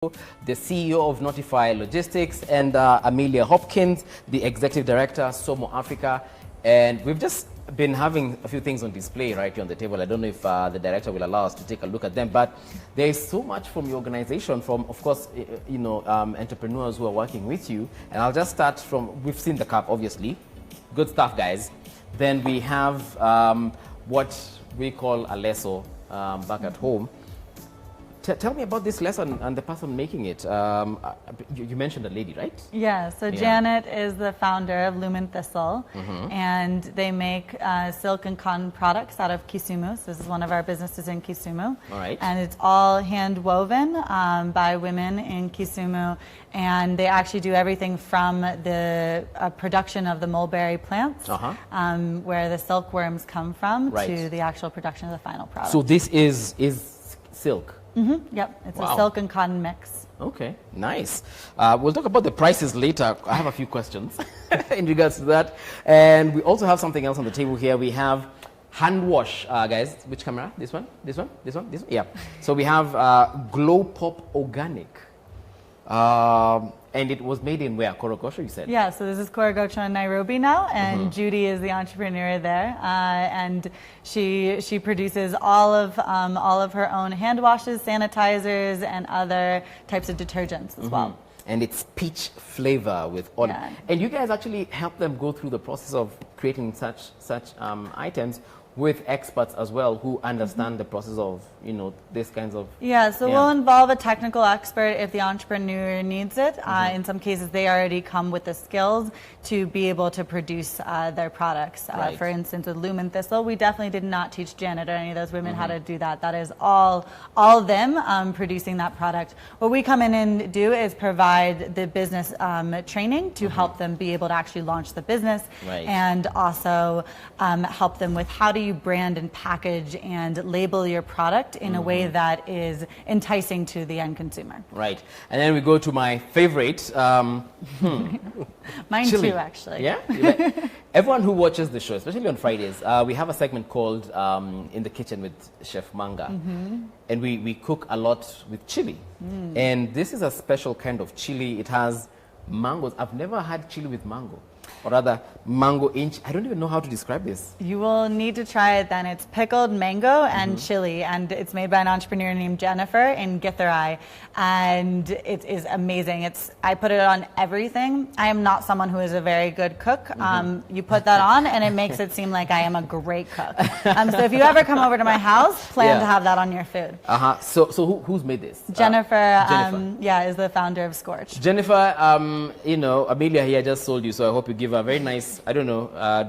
the CEO of Notify Logistics, and Amelia Hopkins, the Executive Director, Somo Africa. And we've just been having a few things on display right here on the table. I don't know if the director will allow us to take a look at them, but there is so much from your organization, from, of course, entrepreneurs who are working with you. And I'll just start from, we've seen the cup, obviously. Good stuff, guys. Then we have what we call a leso back at home. Tell me about this lesson and the person making it. You mentioned a lady, right? Yeah, so Janet is the founder of Lumen Thistle, and they make silk and cotton products out of Kisumu. So this is one of our businesses in Kisumu. All right. And it's all hand woven by women in Kisumu, and they actually do everything from the production of the mulberry plants, where the silkworms come from, to the actual production of the final product. So this is silk? Yep, it's a silk and cotton mix. Okay, nice. We'll talk about the prices later. I have a few questions in regards to that. And we also have something else on the table here. We have hand wash, guys. Which camera? This one? This one? This one? This one? Yeah. So we have Glow Pop Organic. And it was made in where? Korogosho, you said? Yeah, so this is Korogosho in Nairobi now, and Judy is the entrepreneur there, and she produces all of her own hand washes, sanitizers, and other types of detergents as well. And it's peach flavor with all. Yeah. And you guys actually help them go through the process of creating such items with experts as well who understand the process of, this kinds of... Yeah, so we'll involve a technical expert if the entrepreneur needs it. In some cases, they already come with the skills to be able to produce their products. For instance, with Lumen Thistle, we definitely did not teach Janet or any of those women how to do that. That is all them producing that product. What we come in and do is provide the business training to help them be able to actually launch the business, and also help them with how do you brand and package and label your product in a way that is enticing to the end consumer. Right. And then we go to my favorite. Mine chili. too, actually. Yeah? Everyone who watches the show, especially on Fridays, we have a segment called In the Kitchen with Chef Manga. And we cook a lot with chili. And this is a special kind of chili. It has mangoes. I've never had chili with mango. Or rather, mango inch. I don't even know how to describe this. You will need to try it then. It's pickled mango and chili, and it's made by an entrepreneur named Jennifer in Githurai, and it is amazing. I put it on everything. I am not someone who is a very good cook. You put that on, and it makes it seem like I am a great cook. So if you ever come over to my house, plan to have that on your food. So who's made this? Jennifer. Is the founder of Scorch. Jennifer, Amelia here just sold you, so I hope you give a very nice,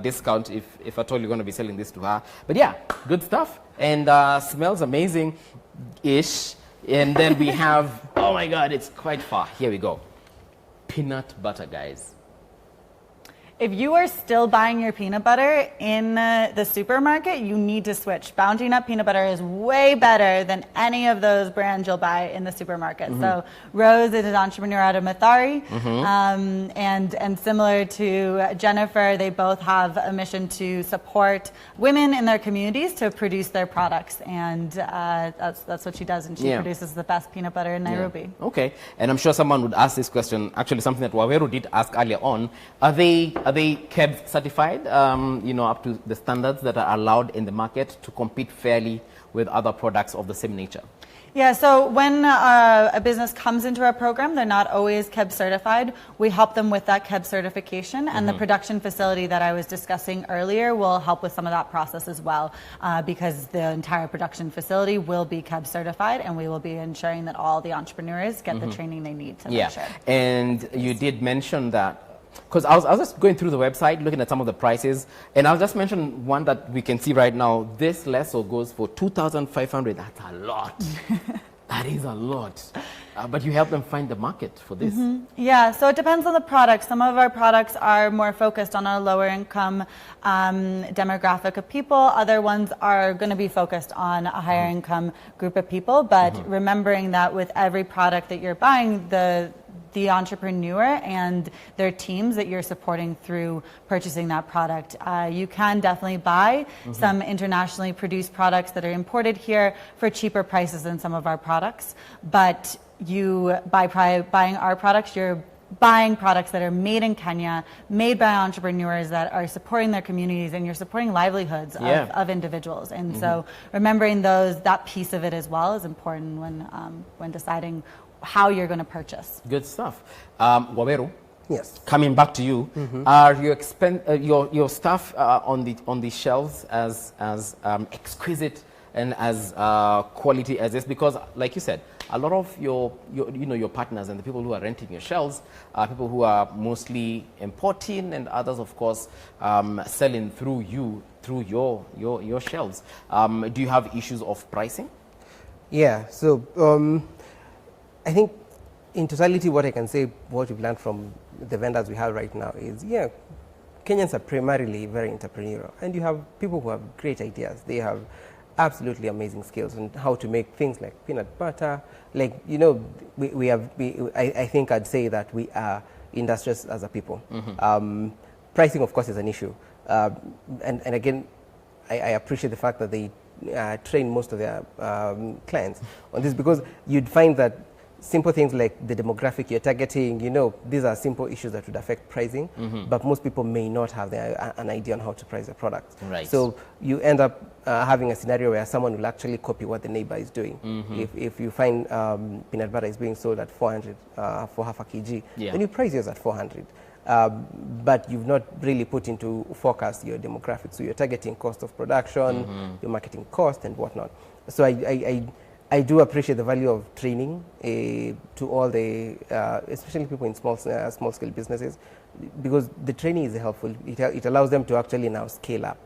discount if at all you're going to be selling this to her. But yeah, good stuff. And smells amazing-ish. And then we have, oh my God, it's quite far. Here we go. Peanut butter, guys. If you are still buying your peanut butter in the supermarket, you need to switch. Bounty Nut peanut butter is way better than any of those brands you'll buy in the supermarket. So Rose is an entrepreneur out of Mathari, and similar to Jennifer, they both have a mission to support women in their communities to produce their products, and that's what she does, and she produces the best peanut butter in Nairobi. Okay, and I'm sure someone would ask this question, actually something that Waweru did ask earlier on. Are they KEBS certified, up to the standards that are allowed in the market to compete fairly with other products of the same nature? Yeah, so when a business comes into our program, they're not always KEBS certified. We help them with that KEBS certification, and the production facility that I was discussing earlier will help with some of that process as well, because the entire production facility will be KEBS certified, and we will be ensuring that all the entrepreneurs get the training they need to make sure. And you did mention that, because I was just going through the website, looking at some of the prices, and I'll just mention one that we can see right now. This leso goes for 2,500. That's a lot. That is a lot. But you help them find the market for this. Yeah, so it depends on the product. Some of our products are more focused on a lower income demographic of people. Other ones are going to be focused on a higher income group of people. But remembering that with every product that you're buying, the entrepreneur and their teams that you're supporting through purchasing that product. You can definitely buy some internationally produced products that are imported here for cheaper prices than some of our products, but you buying our products, you're buying products that are made in Kenya, made by entrepreneurs that are supporting their communities, and you're supporting livelihoods of individuals. And so remembering that piece of it as well is important when deciding how you're going to purchase. Good stuff. Waweru, yes. Coming back to you, are your stuff on the shelves as exquisite and as quality as this? Because, like you said, a lot of your partners and the people who are renting your shelves are people who are mostly importing, and others, of course, selling through your shelves. Do you have issues of pricing? Yeah. So I think in totality, what I can say, what we've learned from the vendors we have right now is, Kenyans are primarily very entrepreneurial, and you have people who have great ideas. They have absolutely amazing skills on how to make things like peanut butter. Like, I think I'd say that we are industrious as a people. Pricing, of course, is an issue. And again, I appreciate the fact that they train most of their clients on this, because you'd find that simple things like the demographic you're targeting, these are simple issues that would affect pricing, but most people may not have an idea on how to price a product. Right. So you end up having a scenario where someone will actually copy what the neighbor is doing. If you find peanut butter is being sold at 400 for half a kg, then you price yours at 400. But you've not really put into focus your demographics. So you're targeting cost of production, your marketing cost, and whatnot. So I do appreciate the value of training to all the, especially people in small scale businesses, because the training is helpful. It allows them to actually now scale up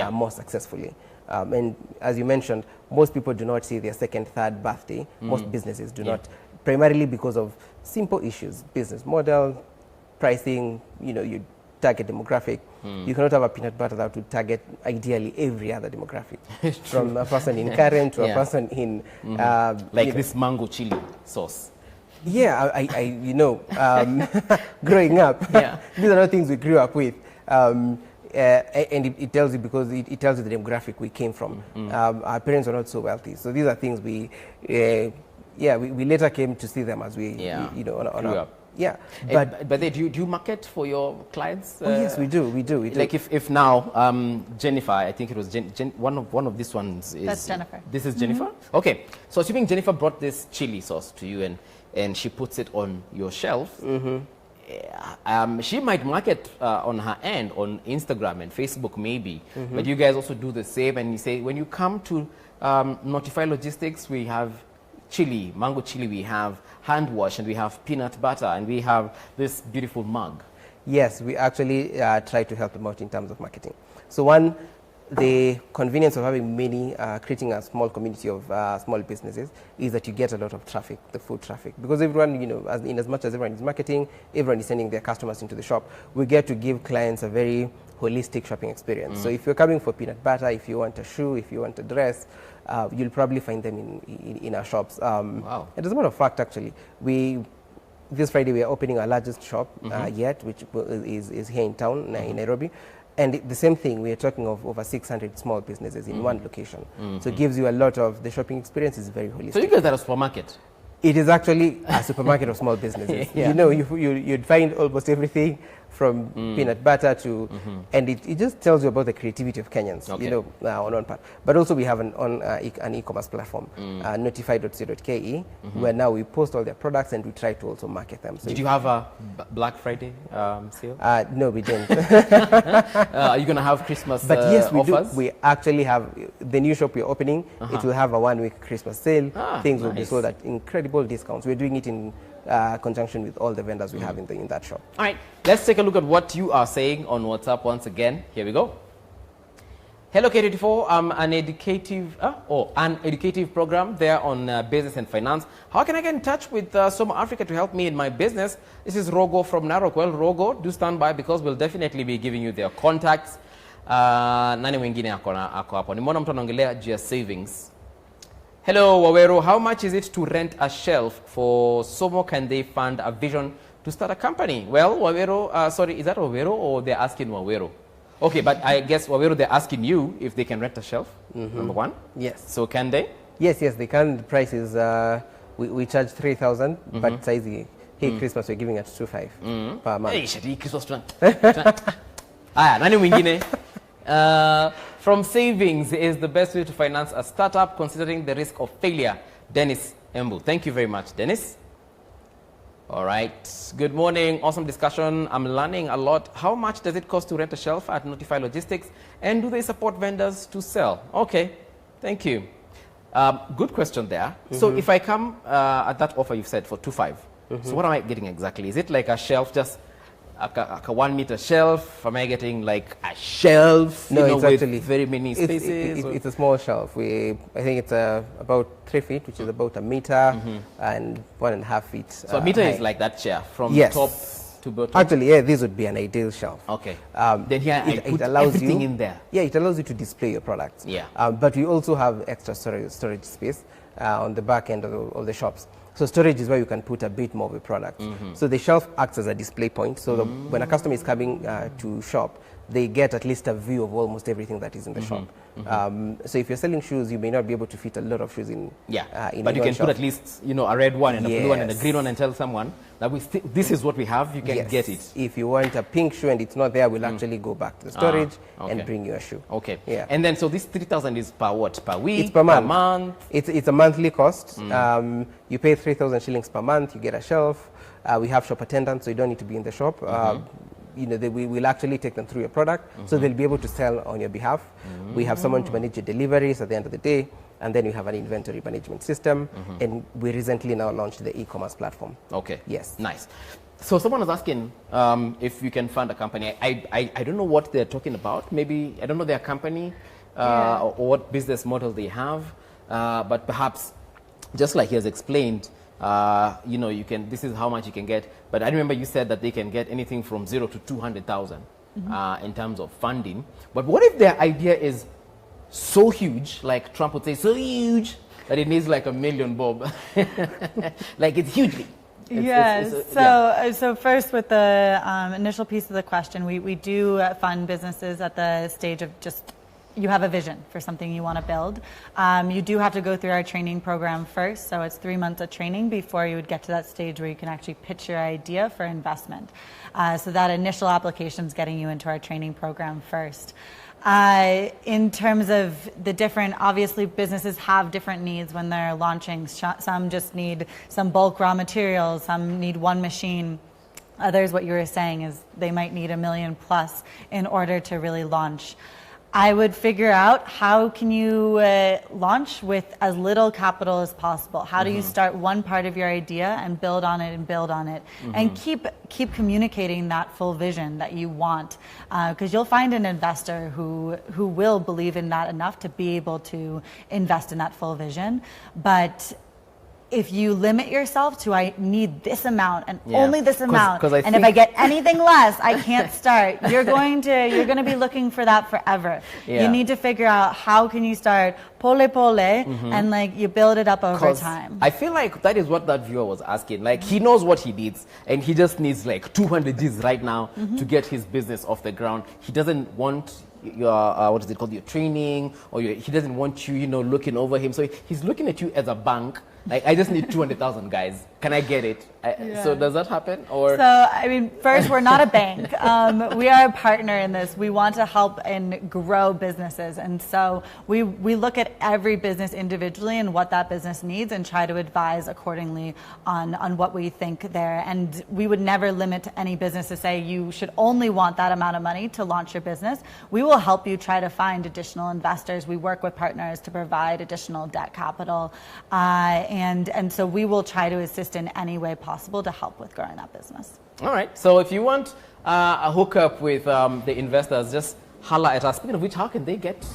more successfully. And as you mentioned, most people do not see their second, third birthday. Most businesses do not, primarily because of simple issues: business model, pricing. You target demographic. You cannot have a peanut butter that would target ideally every other demographic, from a person in Karen to a person in like this mango chili sauce. Yeah, growing up, these are not things we grew up with. And it tells you, because it tells you the demographic we came from. Our parents were not so wealthy, so these are things we later came to see them as we grew up. Yeah, but do you market for your clients? Oh, yes, we do. Like if now Jennifer, I think it was one of these ones is. That's Jennifer. This is Jennifer. Okay, so assuming Jennifer brought this chili sauce to you and she puts it on your shelf, she might market on her end on Instagram and Facebook maybe, but you guys also do the same, and you say when you come to Notify Logistics, we have chili, mango chili, we have hand wash, and we have peanut butter, and we have this beautiful mug. Yes, we actually try to help them out in terms of marketing. So one, the convenience of having many, creating a small community of small businesses, is that you get a lot of traffic, the foot traffic. Because everyone, as much as everyone is marketing, everyone is sending their customers into the shop. We get to give clients a very holistic shopping experience. So if you're coming for peanut butter, if you want a shoe, if you want a dress, you'll probably find them in our shops. Wow. And as a matter of fact, actually, this Friday we are opening our largest shop yet, which is here in town, in Nairobi. And the same thing, we are talking of over 600 small businesses in one location. So it gives you a lot of, the shopping experience is very holistic. So you guys are a supermarket? It is actually a supermarket of small businesses. You'd find almost everything from peanut butter to, and it just tells you about the creativity of Kenyans, on one part. But also we have an e-commerce platform, notify.co.ke, where now we post all their products and we try to also market them. So did you have a Black Friday sale? No, we didn't. Are you going to have Christmas But yes, we offers? do. We actually have the new shop we're opening. It will have a one-week Christmas sale. Things will be sold at incredible discounts. We're doing it in conjunction with all the vendors we have in that shop. All right, let's take a look at what you are saying on WhatsApp once again. Here we go. Hello K24, I'm an educative program there on business and finance. How can I get in touch with Somo Africa to help me in my business? This is Rogo from Narok. Well, Rogo, do stand by because we'll definitely be giving you their contacts. Nani mwingine ako hapo? Nimeona mtu anaongelea juu ya savings. Hello, Waweru. How much is it to rent a shelf for Somo? Can they fund a vision to start a company? Well, Waweru, sorry, is that Waweru or they're asking Waweru? Okay, but I guess, Waweru, they're asking you if they can rent a shelf, number one. Yes. So can they? Yes, they can. The price is we charge 3,000, but size hey Christmas we're giving it 2,500 per month. Hey, shadi Christmas plan. Nani mwingine? From savings is the best way to finance a startup considering the risk of failure. Dennis Embu. Thank you very much, Dennis. All right. Good morning. Awesome discussion. I'm learning a lot. How much does it cost to rent a shelf at Notify Logistics? And do they support vendors to sell? Okay. Thank you. Good question there. So if I come at that offer you've said for 2,500, so what am I getting exactly? Is it like a shelf, just a 1 meter shelf? Am I getting like a shelf? No, it's with actually very many spaces. It's a small shelf. I think it's about 3 feet, which is about a meter, and 1.5 feet. So a meter is like that chair from top to bottom. Actually, yeah, this would be an ideal shelf. Okay. Then here it allows everything in there. Yeah, it allows you to display your products. Yeah. But we also have extra storage space on the back end of the shops. So storage is where you can put a bit more of a product. So the shelf acts as a display point. So when a customer is coming to shop, they get at least a view of almost everything that is in the shop. So if you're selling shoes, you may not be able to fit a lot of shoes in. But you can put at least a red one and a blue one and a green one and tell someone that this is what we have. You can get it. If you want a pink shoe and it's not there, we'll actually go back to the storage and bring you a shoe. Okay. Yeah. And then so this 3,000 is per what? Per week? It's per month. Per month? It's a monthly cost. You pay 3,000 shillings per month. You get a shelf. We have shop attendants, so you don't need to be in the shop. We will actually take them through your product, so they'll be able to sell on your behalf. We have someone to manage your deliveries at the end of the day, and then you have an inventory management system, and we recently now launched the e-commerce platform. Okay. Yes. Nice. So someone was asking if you can fund a company. I don't know what they're talking about. Maybe, I don't know their company or what business model they have, but perhaps, just like he has explained, you can. This is how much you can get. But I remember you said that they can get anything from 0 to 200,000 in terms of funding. But what if their idea is so huge, like Trump would say, so huge that it needs like $1 million bob, like it's hugely. So first with the initial piece of the question, we do fund businesses at the stage of just. You have a vision for something you want to build. You do have to go through our training program first, so it's 3 months of training before you would get to that stage where you can actually pitch your idea for investment. So that initial application is getting you into our training program first. In terms of the different, obviously businesses have different needs when they're launching. Some just need some bulk raw materials, some need one machine. Others, what you were saying is they might need $1 million plus in order to really launch. I would figure out how can you launch with as little capital as possible. How do you start one part of your idea and build on it and build on it, and keep communicating that full vision that you want, because you'll find an investor who will believe in that enough to be able to invest in that full vision. But if you limit yourself to I need this amount and only this amount, and if I get anything less, I can't start. You're going to be looking for that forever. You need to figure out how can you start pole and like you build it up over time. I feel like that is what that viewer was asking. Like he knows what he needs, and he just needs like 200 G's right now to get his business off the ground. He doesn't want your what is it called, your training, or he doesn't want you looking over him. So he's looking at you as a bank. Like, I just need 200,000, guys. Can I get it? So does that happen? Or so, I mean, first, we're not a bank. We are a partner in this. We want to help and grow businesses. And so we look at every business individually and what that business needs and try to advise accordingly on what we think there. And we would never limit any business to say you should only want that amount of money to launch your business. We will help you try to find additional investors. We work with partners to provide additional debt capital. And so we will try to assist in any way possible to help with growing that business. All right. So if you want a hookup with the investors, just holla at us. Speaking of which, how can they get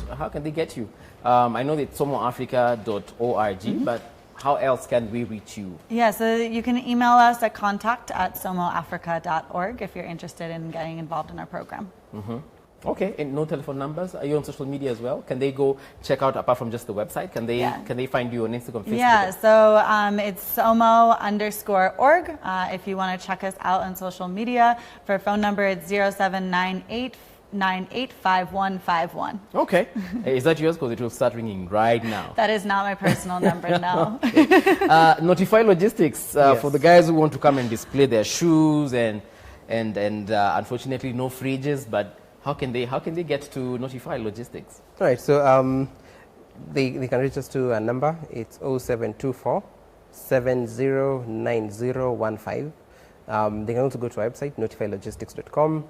you? I know that it's somoafrica.org, but how else can we reach you? Yeah, so you can email us at contact@somoafrica.org if you're interested in getting involved in our program. Okay, and no telephone numbers. Are you on social media as well? Can they go check out, apart from just the website, can they find you on Instagram, Facebook? Yeah, so it's somo_org. If you want to check us out on social media. For phone number, it's 0798 985151. Okay. Is that yours? Because it will start ringing right now. That is not my personal number, no. Notify Logistics, Yes. for the guys who want to come and display their shoes and unfortunately no fridges, but how can they get to Notify Logistics? All right, so they can reach us to a number. It's 0724 709015. They can also go to our website, notifylogistics.com.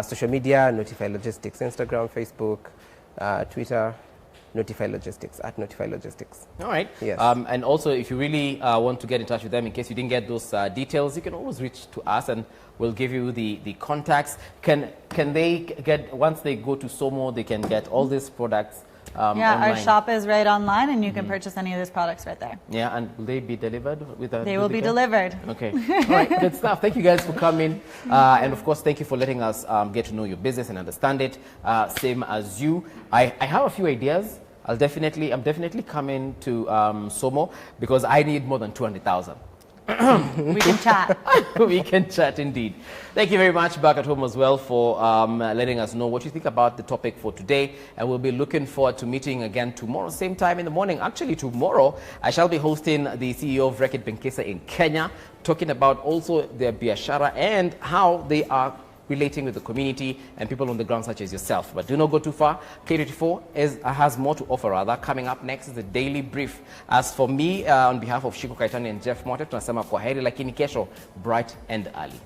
Social media, Notify Logistics, Instagram, Facebook, Twitter, Notify Logistics, at Notify Logistics. All right. Yes. And also, if you really want to get in touch with them, in case you didn't get those details, you can always reach to us and we'll give you the contacts. Can they get, once they go to Somo, they can get all these products online? Our shop is right online, and you can purchase any of these products right there. Yeah, and will they be delivered? They will be delivered. Okay. All right, good stuff. Thank you guys for coming. And of course, thank you for letting us get to know your business and understand it. Same as you. I have a few ideas. I'm definitely coming to Somo because I need more than 200,000. We can chat. We can chat indeed. Thank you very much back at home as well for letting us know what you think about the topic for today. And we'll be looking forward to meeting again tomorrow, same time in the morning. Actually, tomorrow, I shall be hosting the CEO of Reckitt Benckiser in Kenya, talking about also their biashara and how they are relating with the community and people on the ground such as yourself. But do not go too far. K24 has more to offer rather. Coming up next is a daily brief. As for me, on behalf of Shiko Kaitani and Jeff Mote, tunasema kwaheri lakini kesho bright and early.